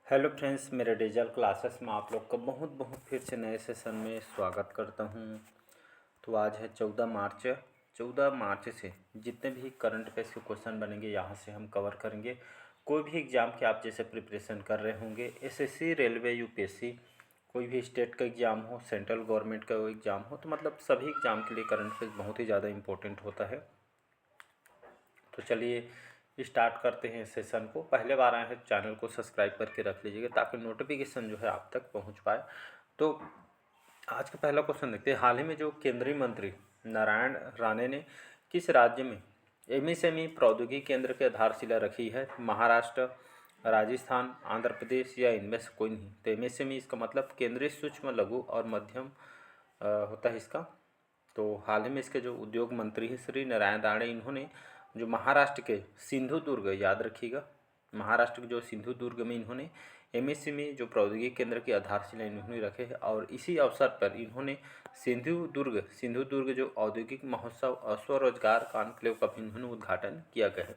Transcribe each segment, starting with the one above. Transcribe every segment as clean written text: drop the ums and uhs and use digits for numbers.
Hello friends, मेरे digital classes में आप लोग का बहुत बहुत फिर से नए सेशन में स्वागत करता हूं। तो आज है 14 मार्च। 14 मार्च से जितने भी करंट अफेयर्स के क्वेश्चन बनेंगे यहाँ से हम कवर करेंगे। कोई भी एग्ज़ाम के आप जैसे प्रिपरेशन कर रहे होंगे, एसएससी, रेलवे, यूपीएससी, कोई भी स्टेट का एग्ज़ाम हो, सेंट्रल गवर्नमेंट का एग्ज़ाम हो, तो मतलब सभी एग्ज़ाम के लिए करंट अफेयर्स बहुत ही ज़्यादा इंपॉर्टेंट होता है। तो चलिए स्टार्ट करते हैं सेशन को। पहले बार आए हैं चैनल को सब्सक्राइब करके रख लीजिएगा ताकि नोटिफिकेशन जो है आप तक पहुंच पाए। तो आज का पहला क्वेश्चन देखते हैं। हाल ही में जो केंद्रीय मंत्री नारायण राणे ने किस राज्य में एमएसएमई प्रौद्योगिकी केंद्र की आधारशिला रखी है? महाराष्ट्र, राजस्थान, आंध्र प्रदेश या इनमें से कोई नहीं। तो एमएसएमई इसका मतलब केंद्रीय सूक्ष्म लघु और मध्यम होता है इसका। तो हाल ही में इसके जो उद्योग मंत्री हैं श्री नारायण राणे, इन्होंने जो महाराष्ट्र के सिंधुदुर्ग, याद रखिएगा, महाराष्ट्र के जो सिंधुदुर्ग में इन्होंने एमएसएमई जो प्रौद्योगिकी केंद्र की आधारशिला इन्होंने रखे है। और इसी अवसर पर इन्होंने सिंधुदुर्ग जो औद्योगिक महोत्सव और स्वरोजगार कॉन्क्लेव का भी इन्होंने उद्घाटन किया गया है।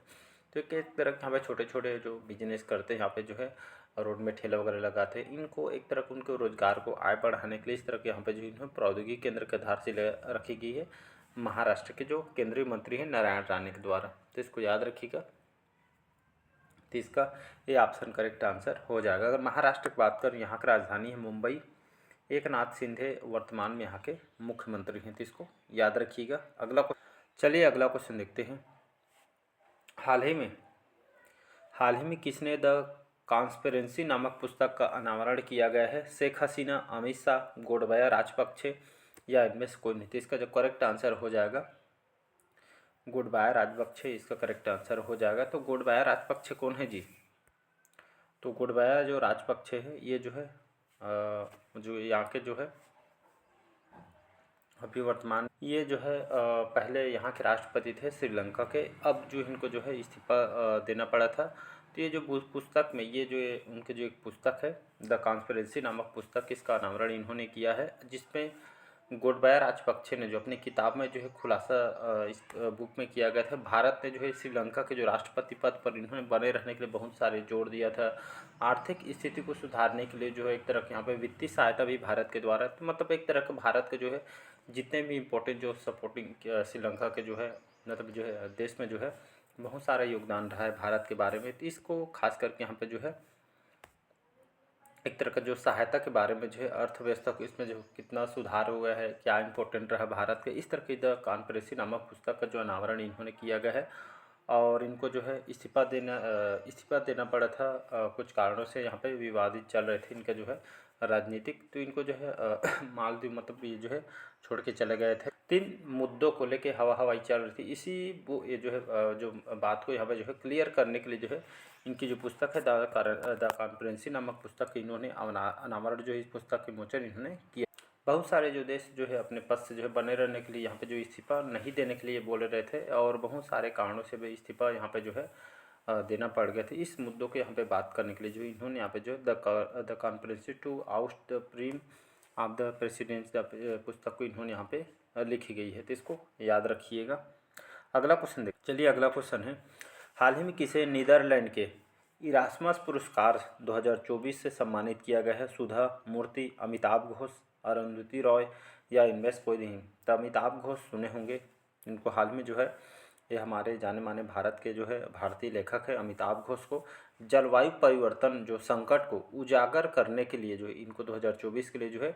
तो एक तरह के यहाँ पे छोटे छोटे जो बिजनेस करते हैं, यहाँ पे जो है रोड में ठेला वगैरह लगाते हैं, इनको एक तरह के उनके रोजगार को आय बढ़ाने के लिए इस तरह के यहाँ पे जो इन्होंने प्रौद्योगिकी केंद्र के आधारशिला रखी गई है महाराष्ट्र के जो केंद्रीय मंत्री हैं नारायण राणे के द्वारा। तो इसको याद रखिएगा। तो इसका ये ऑप्शन करेक्ट आंसर हो जाएगा। अगर महाराष्ट्र की बात करें, यहाँ की राजधानी है मुंबई। एकनाथ शिंदे वर्तमान में यहाँ के मुख्यमंत्री हैं। तो इसको याद रखिएगा। चलिए अगला क्वेश्चन देखते हैं। हाल ही में किसने द कॉन्स्पिरेसी नामक पुस्तक का अनावरण किया गया है? शेख हसीना, अमित शाह, गोडबया राजपक्षे या इनमें से कोई नहीं। तो इसका जो करेक्ट आंसर हो जाएगा गोडबाया राजपक्षे, इसका करेक्ट आंसर हो जाएगा। तो गोडबाया राजपक्षे कौन है जी? तो गोडबाया जो राजपक्षे है, ये जो है जो यहाँ के जो है अभी वर्तमान ये जो है पहले यहाँ के राष्ट्रपति थे श्रीलंका के। अब जो इनको जो है इस्तीफा देना पड़ा था। तो ये जो पुस्तक में ये जो उनके जो एक पुस्तक है द कॉन्स्पिरेसी नामक पुस्तक, इसका अनावरण इन्होंने किया है, जिसमें गोडबाया राजपक्षे ने जो अपनी किताब में जो है खुलासा इस बुक में किया गया था। भारत ने जो है श्रीलंका के जो राष्ट्रपति पद पर इन्होंने बने रहने के लिए बहुत सारे जोर दिया था। आर्थिक स्थिति को सुधारने के लिए जो है एक तरह के यहाँ पे वित्तीय सहायता भी भारत के द्वारा, तो मतलब एक तरह का भारत के जो है जितने भी इम्पोर्टेंट जो सपोर्टिंग श्रीलंका के जो है मतलब जो है देश में जो है बहुत सारा योगदान रहा है भारत के बारे में। तो इसको खास करके यहाँ पे जो है एक तरह का जो सहायता के बारे में जो है अर्थव्यवस्था को इसमें जो कितना सुधार हुआ है, क्या इंपॉर्टेंट रहा भारत के, इस तरह की द कॉन्स्पिरेसी नामक पुस्तक का जो अनावरण इन्होंने किया गया है। और इनको जो है इस्तीफा देना पड़ा था कुछ कारणों से। यहाँ पे विवादित चल रहे थे इनका जो है राजनीतिक, तो इनको जो है मालदीव मतलब ये जो है छोड़ के चले गए थे। 3 मुद्दों को लेके हवाई चल रही थी। इसी वो ये जो है जो बात को यहाँ पे जो है क्लियर करने के लिए जो है इनकी जो पुस्तक है द कॉन्स्पिरेसी नामक पुस्तक इन्होंने अनावरण जो है इस पुस्तक के मोचन इन्होंने किया। बहुत सारे जो देश जो है अपने पद से जो है बने रहने के लिए यहाँ पे जो इस्तीफा नहीं देने के लिए बोल रहे थे, और बहुत सारे कारणों से भी इस्तीफा यहाँ पे जो है देना पड़ गया था। इस मुद्दों को यहाँ पे बात करने के लिए जो इन्होंने यहाँ पे जो the conspiracy to oust the prime of the president पुस्तक को इन्होंने यहाँ पे लिखी गई है। तो इसको याद रखिएगा। अगला क्वेश्चन देख चलिए। अगला क्वेश्चन है, हाल ही में किसे नीदरलैंड के इरास्मस पुरस्कार 2024 से सम्मानित किया गया है? सुधा मूर्ति, अमिताभ घोष, अरुंधति रॉय या इनमें से कोई नहीं। तो अमिताभ घोष सुने होंगे, इनको हाल में जो है ये हमारे जाने माने भारत के जो है भारतीय लेखक है अमिताभ घोष को जलवायु परिवर्तन जो संकट को उजागर करने के लिए जो इनको 2024 के लिए जो है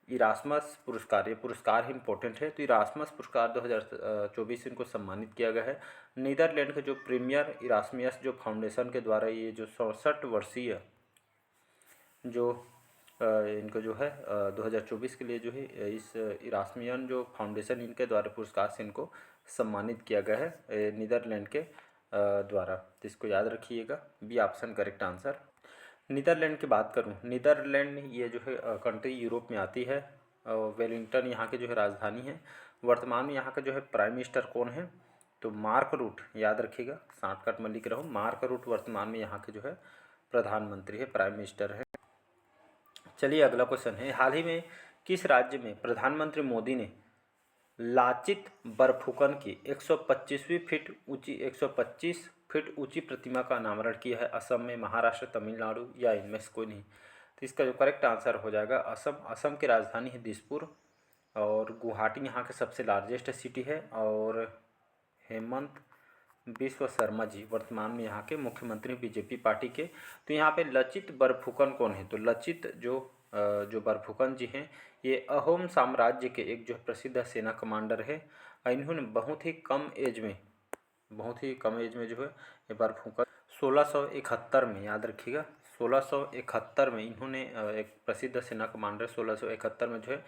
इरास्मस पुरस्कार, ये पुरस्कार ही इम्पोर्टेंट है। तो इरास्मस पुरस्कार 2024 इनको सम्मानित किया गया है। नीदरलैंड के जो प्रीमियर इरास्मियस जो फाउंडेशन के द्वारा ये जो 67 वर्षीय जो इनको जो है 2024 के लिए जो है इस इरास्मियन जो फाउंडेशन इनके द्वारा पुरस्कार से इनको सम्मानित किया गया है नीदरलैंड के द्वारा। तो इसको याद रखिएगा, B option correct answer. Netherlands की बात करूं, नीदरलैंड ये जो है कंट्री यूरोप में आती है। वेलिंगटन यहाँ के जो है राजधानी है। वर्तमान में यहाँ का जो है प्राइम मिनिस्टर कौन है? तो मार्क रूट, याद रखिएगा, शॉर्टकट में लिख रहा हूँ, मार्क रूट वर्तमान में यहाँ के जो है प्रधानमंत्री है, प्राइम मिनिस्टर है। चलिए अगला क्वेश्चन है, हाल ही में किस राज्य में प्रधानमंत्री मोदी ने लाचित बर्फुकन की 125वीं फीट ऊंची 125 फीट ऊंची प्रतिमा का अनावरण किया है असम में, महाराष्ट्र, तमिलनाडु या इनमें से कोई नहीं। तो इसका जो करेक्ट आंसर हो जाएगा असम। असम की राजधानी है दिसपुर और गुवाहाटी यहाँ के सबसे लार्जेस्ट सिटी है। और हेमंत बिस्व शर्मा जी वर्तमान में यहाँ के मुख्यमंत्री बीजेपी पार्टी के। तो यहाँ पे लचित बरफुकन कौन है? तो लचित जो बरफुकन जी हैं ये अहोम साम्राज्य के एक जो प्रसिद्ध सेना कमांडर है। इन्होंने बहुत ही कम एज में जो है ये बरफुकन 1671 में, याद रखिएगा 1671 में इन्होंने एक प्रसिद्ध सेना कमांडर 1671 में जो है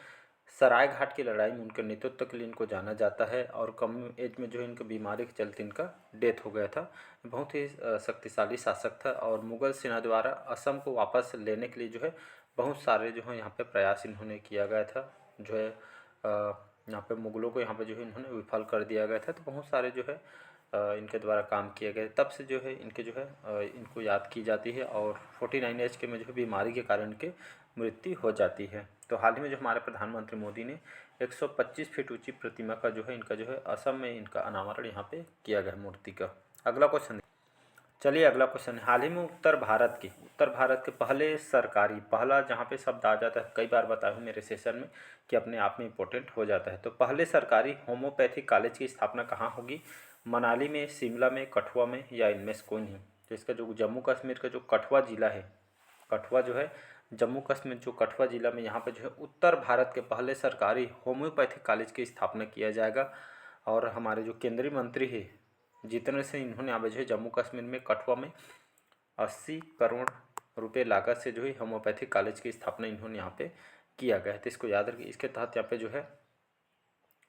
सरायघाट की लड़ाई में उनके नेतृत्व के लिए इनको जाना जाता है। और कम एज में जो है इनकी बीमारी के चलते इनका डेथ हो गया था। बहुत ही शक्तिशाली शासक था और मुगल सेना द्वारा असम को वापस लेने के लिए जो है बहुत सारे जो है यहाँ पे प्रयास इन्होंने किया गया था। जो है यहाँ पे मुगलों को यहाँ पे जो है इन्होंने विफल कर दिया गया था। तो बहुत सारे जो है इनके द्वारा काम किए गए, तब से जो है इनके जो है इनको याद की जाती है। और 49 एज के में जो है बीमारी के कारण इनके मृत्यु हो जाती है। तो हाल ही में जो हमारे प्रधानमंत्री मोदी ने 125 फीट ऊंची प्रतिमा का जो है इनका जो है असम में इनका अनावरण यहाँ पे किया गया मूर्ति का। अगला क्वेश्चन, चलिए अगला क्वेश्चन है, हाल ही में उत्तर भारत के पहला जहाँ पे शब्द आ जाता है, कई बार बताया हूँ मेरे सेशन में कि अपने आप में इम्पोर्टेंट हो जाता है। तो पहले सरकारी होम्योपैथिक कॉलेज की स्थापना कहाँ होगी? मनाली में, शिमला में, कठुआ में या इनमें से कोई नहीं। तो इसका जो जम्मू कश्मीर का जो कठुआ जिला है, कठुआ जो है जम्मू कश्मीर जो कठुआ जिला में यहाँ पे जो है उत्तर भारत के पहले सरकारी होम्योपैथिक कॉलेज की स्थापना किया जाएगा। और हमारे जो केंद्रीय मंत्री है जितेंद्र सिंह, इन्होंने यहाँ पे जो है जम्मू कश्मीर में कठुआ में 80 करोड़ रुपए लागत से जो है होम्योपैथिक कॉलेज की स्थापना इन्होंने यहाँ पे किया गया है। तो इसको याद रखिए। इसके तहत यहाँ पे जो है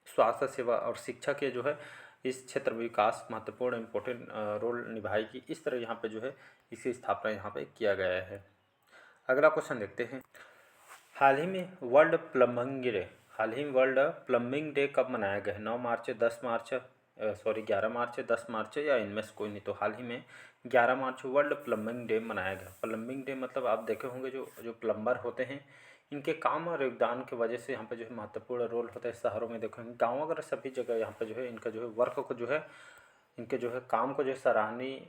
स्वास्थ्य सेवा और शिक्षा के जो है इस क्षेत्र में विकास महत्वपूर्ण इम्पोर्टेंट रोल निभाएगी। इस तरह यहाँ पे जो है इसकी स्थापना यहाँ पे किया गया है। अगला क्वेश्चन देखते हैं, हाल ही में वर्ल्ड प्लम्बिंग डे कब मनाया गया है? 9 मार्च, 10 मार्च, 11 मार्च, 10 मार्च या इनमें से कोई नहीं। तो हाल ही में 11 मार्च वर्ल्ड प्लम्बिंग डे मनाया गया। प्लम्बिंग डे मतलब आप देखे होंगे जो प्लम्बर होते हैं इनके काम और योगदान की वजह से यहाँ पे जो है महत्वपूर्ण रोल होता है। शहरों में देखेंगे, गाँव वगैरह सभी जगह यहाँ पे जो है इनका जो है वर्क को जो है इनके जो है काम को जो है सराहनीय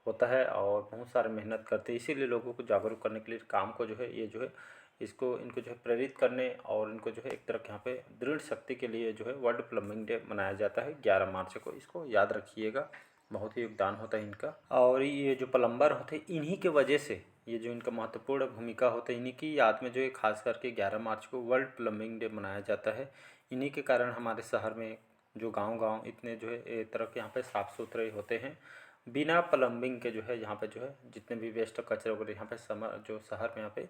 होता है और बहुत सारे मेहनत करते हैं। इसीलिए लोगों को जागरूक करने के लिए काम को जो है ये जो है इनको जो है प्रेरित करने और इनको जो है एक तरह के यहाँ पे दृढ़ शक्ति के लिए जो है वर्ल्ड प्लम्बिंग डे मनाया जाता है 11 मार्च को। इसको याद रखिएगा, बहुत ही योगदान होता है इनका। और ये जो प्लम्बर होते हैं इन्हीं के वजह से ये जो इनका महत्वपूर्ण भूमिका होता है, इन्हीं की याद में जो है खास करके 11 मार्च को वर्ल्ड प्लम्बिंग डे मनाया जाता है। इन्हीं के कारण हमारे शहर में जो गाँव इतने जो है एक तरह के यहाँ पे साफ़ सुथरे होते हैं। बिना प्लम्बिंग के जो है यहाँ पे जो है जितने भी वेस्ट कचरे वगैरह यहाँ पे जो शहर में यहाँ पे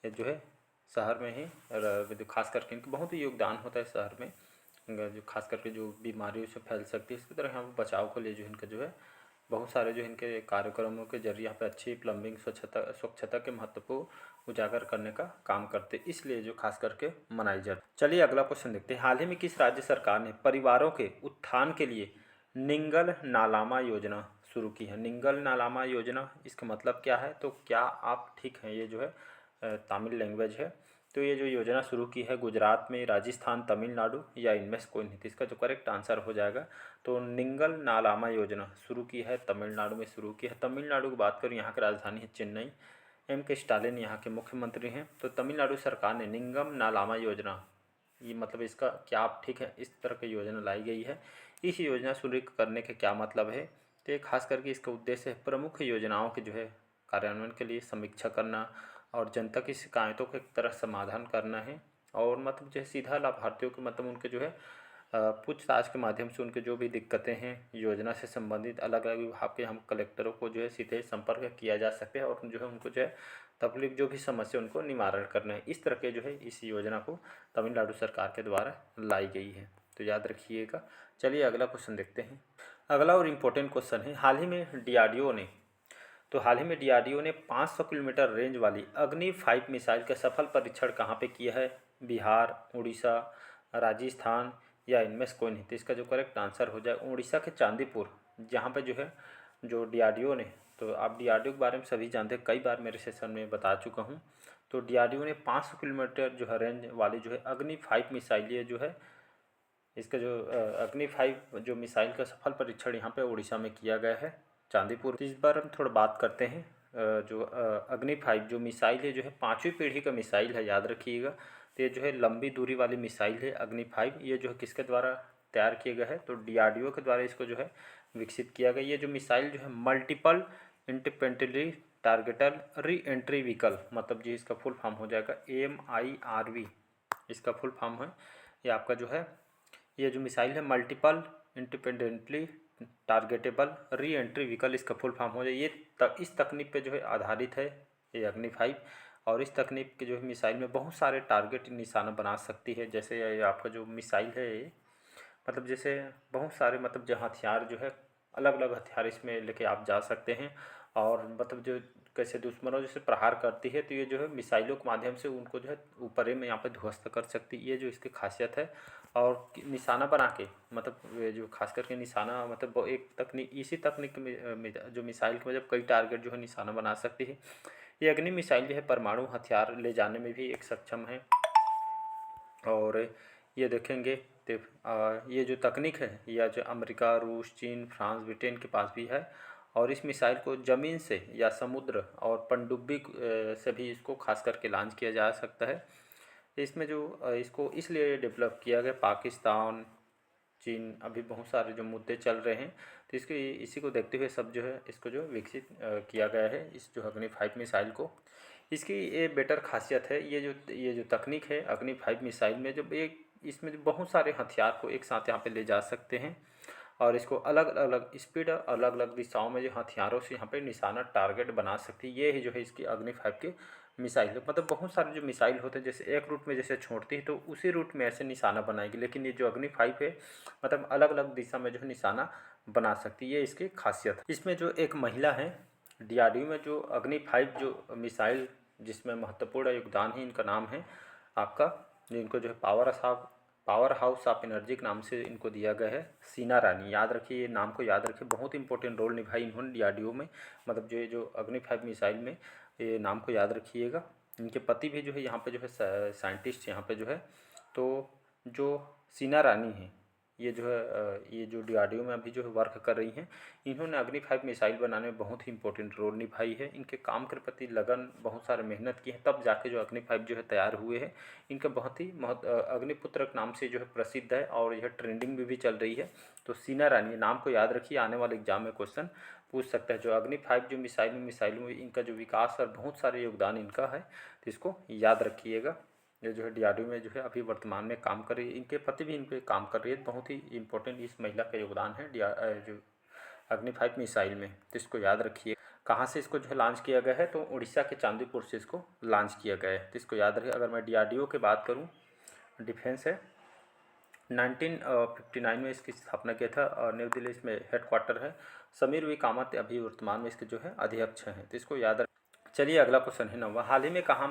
जो है शहर में ही जो खास करके इनका बहुत ही योगदान होता है शहर में, जो खास करके जो बीमारियों से फैल सकती है इसकी तरह यहाँ पे बचाव के लिए जो इनका जो है बहुत सारे जो इनके कार्यक्रमों के जरिए यहाँ पे अच्छी प्लम्बिंग स्वच्छता के महत्व को उजागर करने का काम करते, इसलिए जो खास करके मनाई जाती। चलिए अगला क्वेश्चन देखते हैं, हाल ही में किस राज्य सरकार ने परिवारों के उत्थान के लिए निंगल नालामा योजना शुरू की है? निंगल नालामा योजना इसका मतलब क्या है? तो क्या आप ठीक हैं, ये जो है तमिल लैंग्वेज है। तो ये जो योजना शुरू की है गुजरात में, राजस्थान, तमिलनाडु या इनमें से कोई नहीं। तो इसका जो करेक्ट आंसर हो जाएगा तो निंगल नालामा योजना शुरू की है तमिलनाडु में शुरू की है। तमिलनाडु की बात करें, यहाँ की राजधानी है चेन्नई। M.K. स्टालिन यहाँ के मुख्यमंत्री हैं। तो तमिलनाडु सरकार ने निंगम नालामा योजना, ये मतलब इसका क्या आप ठीक है, इस तरह की योजना लाई गई है। इस योजना शुरू करने के क्या मतलब है? तो ये खास करके इसका उद्देश्य है प्रमुख योजनाओं के जो है कार्यान्वयन के लिए समीक्षा करना और जनता की शिकायतों का एक तरह समाधान करना है। और मतलब जो है सीधा लाभार्थियों के मतलब उनके जो है पूछताछ के माध्यम से उनके जो भी दिक्कतें हैं योजना से संबंधित अलग अलग विभाग के हम कलेक्टरों को जो है सीधे संपर्क किया जा सकते हैं और जो है उनको जो है तकलीफ जो भी समस्या उनको निवारण करना है। इस तरह के जो है इस योजना को तमिलनाडु सरकार के द्वारा लाई गई है, तो याद रखिएगा। चलिए अगला क्वेश्चन देखते हैं। अगला और इम्पोर्टेंट क्वेश्चन है, हाल ही में डीआरडीओ ने 500 किलोमीटर रेंज वाली अग्नि 5 मिसाइल का सफल परीक्षण कहाँ पे किया है? बिहार, उड़ीसा, राजस्थान या इनमें से कोई नहीं। तो इसका जो करेक्ट आंसर हो जाए उड़ीसा के चांदीपुर, जहाँ पे जो है जो डीआरडीओ ने, तो आप डीआरडीओ के बारे में सभी जानते हैं, कई बार मेरे सेशन में बता चुका हूँ। तो डीआरडीओ ने 500 किलोमीटर जो है रेंज वाली जो है अग्नि 5 मिसाइल ये जो है इसका जो अग्नि 5 जो मिसाइल का सफल परीक्षण यहाँ पे उड़ीसा में किया गया है। चांदीपुर। तो इस बार हम थोड़ा बात करते हैं जो अग्नि 5 जो मिसाइल है जो है 5वीं पीढ़ी का मिसाइल है, याद रखिएगा। तो ये जो है लंबी दूरी वाली मिसाइल है अग्नि 5। ये जो है किसके द्वारा तैयार किया गया है, तो DRDO के द्वारा इसको जो है विकसित किया गया। ये जो मिसाइल जो है multiple independently टारगेटल re entry vehicle, मतलब जी इसका फुल फॉर्म हो जाएगा MIRV, इसका फुल फॉर्म है। ये आपका जो है ये जो मिसाइल है multiple independently targetable re entry vehicle, इसका फुल फॉर्म हो जाए। ये इस तकनीक पे जो है आधारित है ये अग्नि 5। और इस तकनीक के जो है मिसाइल में बहुत सारे टारगेट निशाना बना सकती है। जैसे ये आपका जो मिसाइल है ये मतलब जैसे बहुत सारे मतलब जो हथियार जो है अलग अलग हथियार इसमें लेके आप जा सकते हैं। और मतलब जो कैसे दुश्मनों जैसे प्रहार करती है तो ये जो है मिसाइलों के माध्यम से उनको जो है ऊपर में यहाँ पे ध्वस्त कर सकती है। ये जो इसकी खासियत है। और निशाना बना के मतलब ये जो खास करके निशाना मतलब वो एक तकनीक, इसी तकनीक में जो मिसाइल के मतलब कई टारगेट जो है निशाना बना सकती है। ये अग्नि मिसाइल जो है परमाणु हथियार ले जाने में भी एक सक्षम है। और ये देखेंगे तो ये जो तकनीक है यह जो अमेरिका, रूस, चीन, फ्रांस, ब्रिटेन के पास भी है। और इस मिसाइल को ज़मीन से या समुद्र और पनडुब्बी से भी इसको खास करके लॉन्च किया जा सकता है। इसमें जो इसको इसलिए डेवलप किया गया, पाकिस्तान, चीन अभी बहुत सारे जो मुद्दे चल रहे हैं तो इसके इसी को देखते हुए सब जो है इसको जो विकसित किया गया है इस जो अग्नि 5 मिसाइल को। इसकी ये बेटर खासियत है, ये जो तकनीक है अग्नि 5 मिसाइल में जब एक इसमें जो बहुत सारे हथियार को एक साथ यहाँ पे ले जा सकते हैं। और इसको अलग अलग स्पीड और अलग अलग दिशाओं में जो हथियारों से यहाँ पे निशाना टारगेट बना सकती है। ये ही जो है इसकी अग्नि 5 की मिसाइल है। मतलब बहुत सारे जो मिसाइल होते हैं जैसे एक रूट में जैसे छोड़ती है तो उसी रूट में ऐसे निशाना बनाएगी, लेकिन ये जो अग्नि 5 है मतलब अलग अलग दिशा में जो है निशाना बना सकती है। ये इसकी खासियत है। इसमें जो एक महिला है DRDO में जो अग्नि 5 जो मिसाइल जिसमें महत्वपूर्ण योगदान है, इनका नाम है आपका जिनको जो है पावर हाउस ऑफ एनर्जी के नाम से इनको दिया गया है सीना रानी। याद रखिए, ये नाम को याद रखिए, बहुत इंपॉर्टेंट रोल निभाई इन्होंने DRDO में। मतलब जो अग्नि 5 मिसाइल में ये नाम को याद रखिएगा। इनके पति भी जो है यहाँ पे जो है साइंटिस्ट यहाँ पे जो है। तो जो सीना रानी है ये जो है ये जो DRDO में अभी जो है वर्क कर रही हैं, इन्होंने अग्नि 5 मिसाइल बनाने में बहुत ही इंपॉर्टेंट रोल निभाई है। इनके काम के प्रति लगन, बहुत सारे मेहनत की है, तब जाके जो अग्नि 5 जो है तैयार हुए हैं। इनका बहुत ही अग्निपुत्र के नाम से जो है प्रसिद्ध है और यह ट्रेंडिंग में भी चल रही है। तो सीना रानी नाम को याद रखिए, आने वाले एग्जाम में क्वेश्चन पूछ सकता है। जो अग्नि 5 जो मिसाइलों में इनका जो विकास और बहुत सारे योगदान इनका है, तो इसको याद रखिएगा। ये जो है DRDO में जो है अभी वर्तमान में काम कर रही है, इनके पति भी इन पे काम कर रही है। बहुत ही इंपॉर्टेंट इस महिला का योगदान है जो अग्नि 5 मिसाइल में, तो इसको याद रखिए। कहाँ से इसको जो है लॉन्च किया गया है, तो उड़ीसा के चांदीपुर से इसको लॉन्च किया गया है, तो इसको याद रखिए। अगर मैं DRDO की बात करूँ, डिफेंस है 1959 में इसकी स्थापना किया था और न्यू दिल्ली इसमें हेडक्वार्टर है। समीर वी कामत अभी वर्तमान में इसके जो है अध्यक्ष हैं, तो इसको याद रख। चलिए अगला क्वेश्चन है 9वां। हाल ही में कहाँ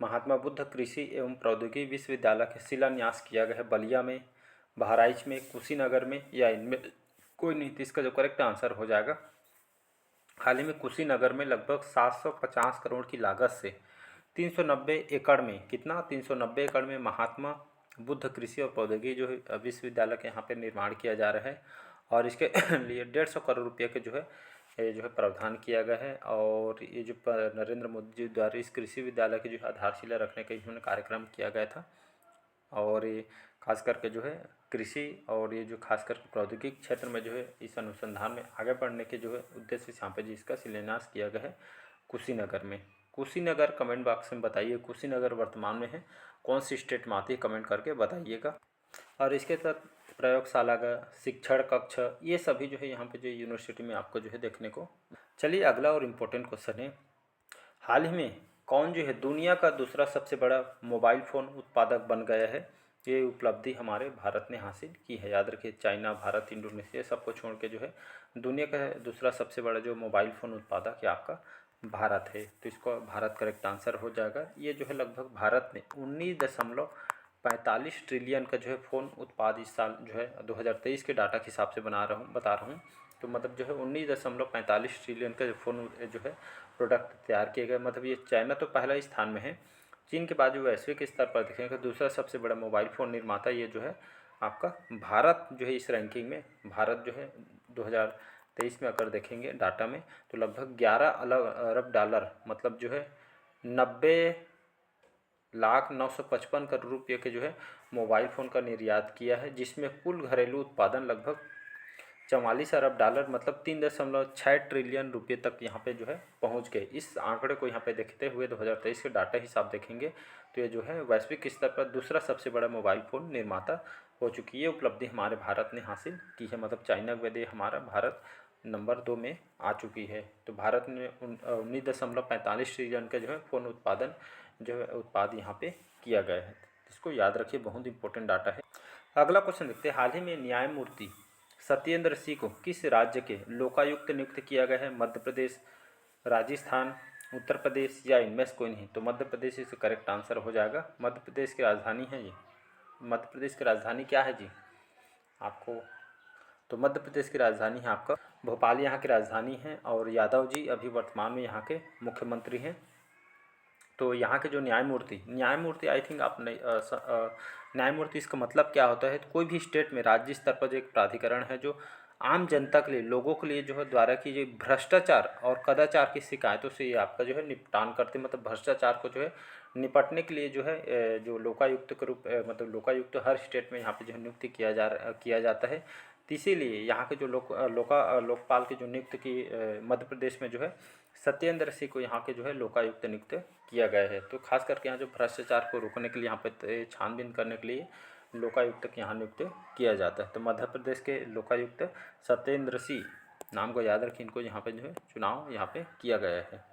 महात्मा बुद्ध कृषि एवं प्रौद्योगिकी विश्वविद्यालय का शिलान्यास किया गया है? बलिया में, बहराइच में, कुशीनगर में या इनमें कोई नहीं? तो इसका जो करेक्ट आंसर हो जाएगा हाल ही में कुशीनगर में लगभग 750 करोड़ की लागत से 390 एकड़ में, कितना 390 एकड़ में महात्मा बुद्ध कृषि और प्रौद्योगिकी जो है विश्वविद्यालय के यहाँ पे निर्माण किया जा रहा है। और इसके लिए 150 करोड़ रुपये के जो है ये जो है प्रावधान किया गया है। और ये जो नरेंद्र मोदी जी द्वारा इस कृषि विद्यालय की जो है आधारशिला रखने का इन्होंने कार्यक्रम किया गया था। और ये खास करके जो है कृषि और ये जो खास करके प्रौद्योगिकी क्षेत्र में जो है इस अनुसंधान में आगे बढ़ने के जो है उद्देश्य से यहाँ पे जी इसका शिलान्यास किया गया है कुशीनगर में। कुशीनगर कमेंट बॉक्स में बताइए कुशीनगर वर्तमान में है कौन सी स्टेट में आती है, कमेंट करके बताइएगा। और इसके तहत प्रयोगशाला का शिक्षण कक्ष ये सभी जो है यहाँ पे जो यूनिवर्सिटी में आपको जो है देखने को। चलिए अगला और इम्पोर्टेंट क्वेश्चन है, हाल ही में कौन जो है दुनिया का दूसरा सबसे बड़ा मोबाइल फ़ोन उत्पादक बन गया है? ये उपलब्धि हमारे भारत ने हासिल की है। याद रखिए, चाइना, भारत, इंडोनेशिया सबको छोड़ के जो है दुनिया का दूसरा सबसे बड़ा जो मोबाइल फ़ोन उत्पादक है आपका भारत है, तो इसको भारत करेक्ट आंसर हो जाएगा। ये जो है लगभग भारत ने 19.45 ट्रिलियन का जो है फ़ोन उत्पाद इस साल जो है 2023 के डाटा के हिसाब से बता रहा हूँ। तो मतलब जो है 19.45 ट्रिलियन का फ़ोन जो है प्रोडक्ट तैयार किए गए। मतलब ये चाइना तो पहला स्थान में है, चीन के बाद जो वैश्विक स्तर पर देखें तो दूसरा सबसे बड़ा मोबाइल फ़ोन निर्माता ये जो है आपका भारत जो है इस रैंकिंग में भारत जो है 2023 में अगर देखेंगे डाटा में, तो लगभग 11 अरब डॉलर मतलब जो है 90,955 करोड़ रुपये के जो है मोबाइल फ़ोन का निर्यात किया है, जिसमें कुल घरेलू उत्पादन लगभग 44 अरब डॉलर मतलब 3.6 ट्रिलियन रुपये तक यहाँ पे जो है पहुँच गए। इस आंकड़े को यहाँ पे देखते हुए 2023 के डाटा हिसाब देखेंगे तो ये जो है वैश्विक स्तर पर दूसरा सबसे बड़ा मोबाइल फ़ोन निर्माता हो चुकी है। ये उपलब्धि हमारे भारत ने हासिल की है, मतलब चाइना के बाद हमारा भारत नंबर 2 में आ चुकी है। तो भारत ने 19.45 ट्रिलियन का जो है फ़ोन उत्पादन जो है उत्पाद यहाँ पे किया गया है। इसको याद रखिए, बहुत इंपॉर्टेंट डाटा है। अगला क्वेश्चन देखते हैं, हाल ही में न्यायमूर्ति सत्येंद्र सिंह को किस राज्य के लोकायुक्त नियुक्त किया गया है? मध्य प्रदेश, राजस्थान, उत्तर प्रदेश या इनमें से कोई नहीं? तो मध्य प्रदेश इसका करेक्ट आंसर हो जाएगा। मध्य प्रदेश की राजधानी है ये। मध्य प्रदेश की राजधानी क्या है जी आपको? तो मध्य प्रदेश की राजधानी है आपका भोपाल, यहाँ की राजधानी है। और यादव जी अभी वर्तमान में यहाँ के मुख्यमंत्री हैं। तो यहाँ के जो न्यायमूर्ति आई थिंक आपने न्यायमूर्ति इसका मतलब क्या होता है? तो कोई भी स्टेट में राज्य स्तर पर जो एक प्राधिकरण है जो आम जनता के लिए, लोगों के लिए जो है द्वारा की जो भ्रष्टाचार और कदाचार की शिकायतों से ये आपका जो है निपटान करते हैं। मतलब भ्रष्टाचार को जो है निपटने के लिए जो है जो लोकायुक्त के रूप मतलब लोकायुक्त हर स्टेट में यहाँ पे जो है नियुक्ति किया जाता है। तो इसीलिए यहाँ के जो लोकपाल की जो नियुक्त की मध्य प्रदेश में जो है सत्येंद्र सिंह को यहाँ के जो है लोकायुक्त नियुक्त किया गया है। तो खास करके यहाँ जो भ्रष्टाचार को रोकने के लिए, यहाँ पे छानबीन करने के लिए लोकायुक्त के यहाँ नियुक्त किया जाता है। तो मध्य प्रदेश के लोकायुक्त सत्येंद्र सिंह नाम को याद रखिए, इनको यहाँ पे जो है चुनाव यहाँ पे किया गया है।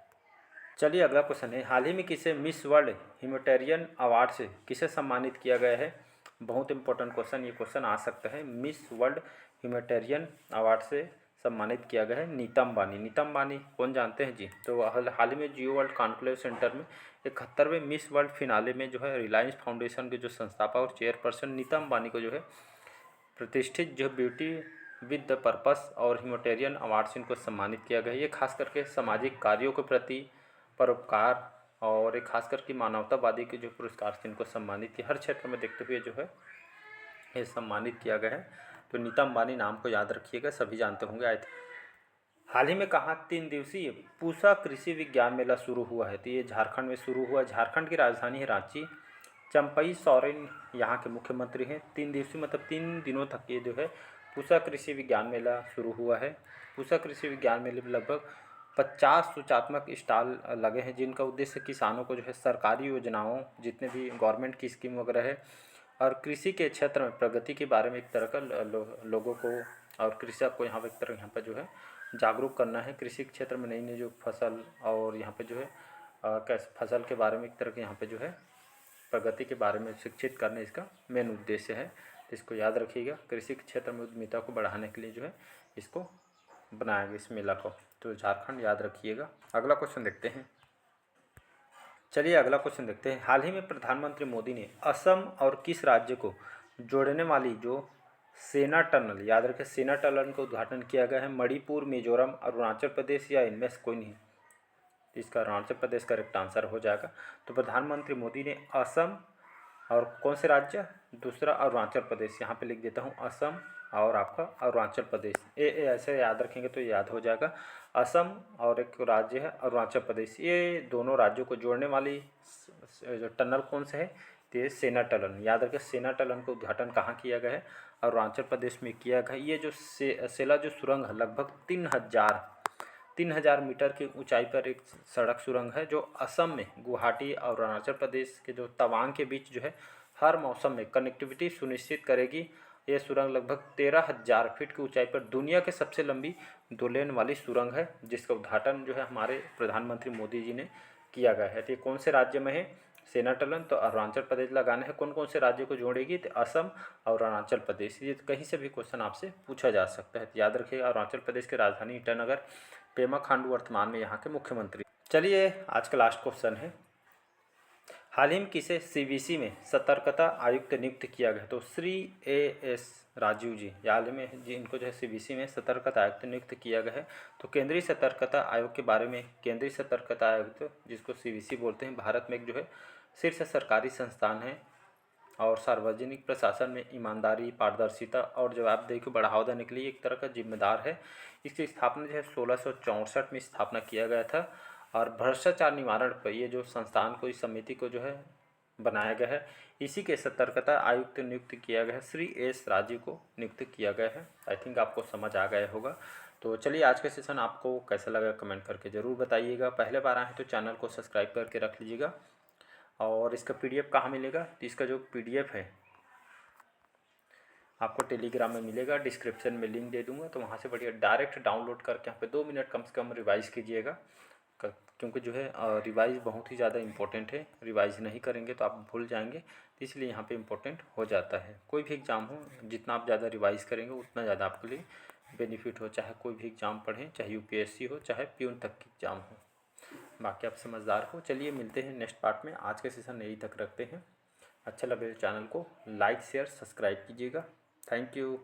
चलिए अगला क्वेश्चन है, हाल ही में किसे मिस वर्ल्ड ह्यूमैनिटेरियन अवार्ड से किसे सम्मानित किया गया है? बहुत इंपॉर्टेंट क्वेश्चन, ये क्वेश्चन आ सकता है। मिस वर्ल्ड ह्यूमैनिटेरियन अवार्ड से सम्मानित किया गया है नीता अंबानी। नीता अंबानी कौन जानते हैं जी? तो हाल ही में जियो वर्ल्ड कॉन्क्लेव सेंटर में 71वें मिस वर्ल्ड फिनाले में जो है रिलायंस फाउंडेशन के जो संस्थापक और चेयरपर्सन नीता अंबानी को जो है प्रतिष्ठित जो ब्यूटी विद द पर्पस और ह्यूमैनिटेरियन अवार्ड से इनको सम्मानित किया गया है। ये खास करके सामाजिक कार्यों के प्रति परोपकार और एक खास करके मानवतावादी के जो पुरस्कार से इनको सम्मानित किया, हर क्षेत्र में देखते हुए जो है ये सम्मानित किया गया है। तो नीता अंबानी नाम को याद रखिएगा, सभी जानते होंगे। आए थे हाल ही में कहाँ 3 दिवसीय पूसा कृषि विज्ञान मेला शुरू हुआ है? तो ये झारखंड में शुरू हुआ। झारखंड की राजधानी है रांची। चंपई सोरेन यहाँ के मुख्यमंत्री हैं। 3 दिवसीय मतलब 3 दिनों तक ये जो है पूसा कृषि विज्ञान मेला शुरू हुआ है। पूसा कृषि विज्ञान मेले में लगभग 50 सूचनात्मक स्टॉल लगे हैं, जिनका उद्देश्य किसानों को जो है सरकारी योजनाओं, जितने भी गवर्नमेंट की स्कीम वगैरह है और कृषि के क्षेत्र में प्रगति के बारे में एक तरह का लोगों को और कृषक को यहाँ पर एक तरह यहाँ पर जो है जागरूक करना है। कृषि के क्षेत्र में नई नई जो फसल और यहाँ पे जो है कैसे फसल के बारे में एक तरह के यहाँ पे जो है प्रगति के बारे में शिक्षित करने इसका मेन उद्देश्य है। तो इसको याद रखिएगा, कृषि के क्षेत्र में उद्यमिता को बढ़ाने के लिए जो है इसको बनाया गया इस मेला को। तो झारखंड याद रखिएगा। अगला क्वेश्चन देखते हैं। चलिए अगला क्वेश्चन देखते हैं, हाल ही में प्रधानमंत्री मोदी ने असम और किस राज्य को जोड़ने वाली जो सेना टनल, याद रखें सेना टनल का उद्घाटन किया गया है? मणिपुर, मिजोरम, अरुणाचल प्रदेश या इनमें से कोई नहीं? इसका अरुणाचल प्रदेश करेक्ट आंसर हो जाएगा। तो प्रधानमंत्री मोदी ने असम और कौन से राज्य, दूसरा अरुणाचल प्रदेश, यहाँ पे लिख देता हूँ असम और आपका अरुणाचल प्रदेश। ये ऐसे याद रखेंगे तो याद हो जाएगा। असम और एक राज्य है अरुणाचल प्रदेश, ये दोनों राज्यों को जोड़ने वाली जो टनल कौन से है? तो ये सेना टनल। याद रखें सेना टनल का उद्घाटन कहाँ किया गया है? अरुणाचल प्रदेश में किया गया। ये जो सेला जो सुरंग है लगभग 3,000 मीटर की ऊंचाई पर एक सड़क सुरंग है, जो असम में गुवाहाटी और अरुणाचल प्रदेश के जो तवांग के बीच जो है हर मौसम में कनेक्टिविटी सुनिश्चित करेगी। ये सुरंग लगभग 13,000 फीट की ऊंचाई पर दुनिया के सबसे लंबी 2 लेन वाली सुरंग है, जिसका उद्घाटन जो है हमारे प्रधानमंत्री मोदी जी ने किया गया है। तो ये कौन से राज्य में है सेना टनल? तो अरुणाचल प्रदेश लगाना है। कौन कौन से राज्य को जोड़ेगी? तो असम और अरुणाचल प्रदेश। ये कहीं से भी क्वेश्चन आपसे पूछा जा सकता है, तो याद रखिएगा। अरुणाचल प्रदेश की राजधानी ईटानगर, पेमा खांडू वर्तमान में यहाँ के मुख्यमंत्री। चलिए आज का लास्ट क्वेश्चन है, हाल ही में किसे सीबीसी में सतर्कता आयुक्त नियुक्त किया गया? तो श्री AS राजीव जी हाल ही में जी इनको जो है सीबीसी में सतर्कता आयुक्त नियुक्त किया गया है। तो केंद्रीय सतर्कता आयोग के बारे में, केंद्रीय सतर्कता आयुक्त जिसको सीबीसी बोलते हैं, भारत में एक जो है शीर्ष सरकारी संस्थान है और सार्वजनिक प्रशासन में ईमानदारी, पारदर्शिता और जवाबदेही को बढ़ावा देने के लिए एक तरह का जिम्मेदार है। इसकी स्थापना जो है 1664 में स्थापना किया गया था। और भ्रष्टाचार निवारण पर ये जो संस्थान को, इस समिति को जो है बनाया गया है। इसी के सतर्कता आयुक्त नियुक्त किया गया है, श्री एस राजीव को नियुक्त किया गया है। आई थिंक आपको समझ आ गया होगा। तो चलिए, आज का सेशन आपको कैसा लगा कमेंट करके ज़रूर बताइएगा। पहले बार आए हैं तो चैनल को सब्सक्राइब करके रख लीजिएगा। और इसका PDF कहाँ मिलेगा? तो इसका जो PDF है आपको टेलीग्राम में मिलेगा, डिस्क्रिप्शन में लिंक दे दूंगा, तो वहाँ से बढ़िया डायरेक्ट डाउनलोड करके यहाँ पे 2 मिनट कम से कम रिवाइज़ कीजिएगा। क्योंकि जो है रिवाइज़ बहुत ही ज़्यादा इम्पोर्टेंट है। रिवाइज़ नहीं करेंगे तो आप भूल जाएंगे, तो इसलिए यहाँ पे इम्पोर्टेंट हो जाता है। कोई भी एग्ज़ाम हो, जितना आप ज़्यादा रिवाइज़ करेंगे उतना ज़्यादा आपके लिए बेनिफिट हो। चाहे कोई भी एग्ज़ाम पढ़ें, चाहे UPSC हो, चाहे प्यून तक की एग्ज़ाम हो। बाकी आप समझदार हो। चलिए, मिलते हैं नेक्स्ट पार्ट में। आज के सेशन यही तक रखते हैं। अच्छा लगे तो चैनल को लाइक, शेयर, सब्सक्राइब कीजिएगा। Thank you.